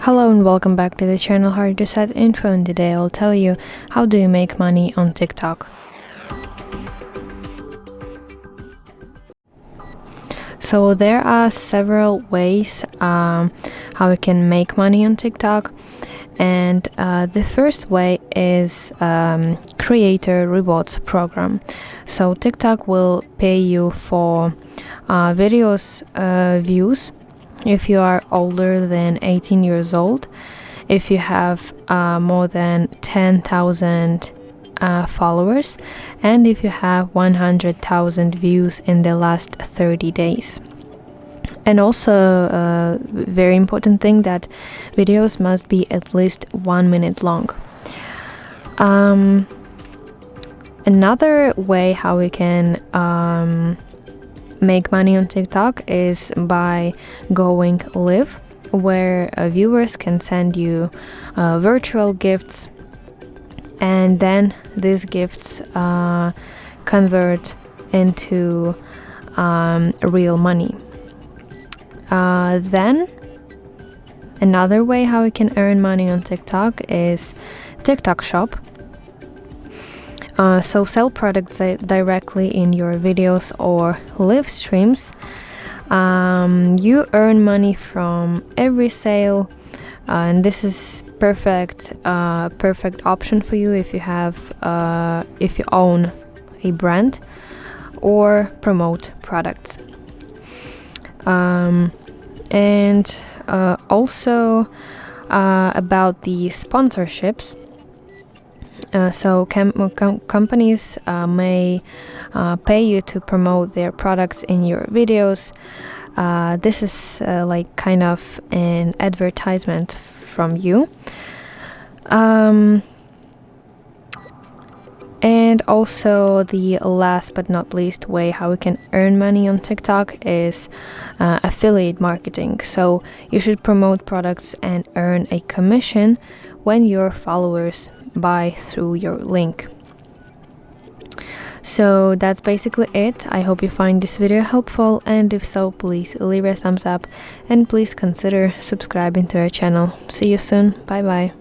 Hello and welcome back to the channel HardReset.Info, and today I'll tell you how do you make money on TikTok. So there are several ways how you can make money on TikTok, and the first way is creator rewards program. So TikTok will pay you for videos views if you are older than 18 years old, if you have more than 10,000 followers, and if you have 100,000 views in the last 30 days. And also, very important thing, that videos must be at least 1 minute long. Another way how we can make money on TikTok is by going live, where viewers can send you virtual gifts, and then these gifts convert into real money. Then another way how we can earn money on TikTok is TikTok Shop. So sell products directly in your videos or live streams. You earn money from every sale, and this is perfect option for you if you own a brand or promote products. And also about the sponsorships. So companies may pay you to promote their products in your videos. This is like kind of an advertisement from you. And also the last but not least way how we can earn money on TikTok is affiliate marketing. So you should promote products and earn a commission when your followers buy through your link. So that's basically it. I hope you find this video helpful, and if so, please leave a thumbs up and please consider subscribing to our channel. See you soon. Bye bye.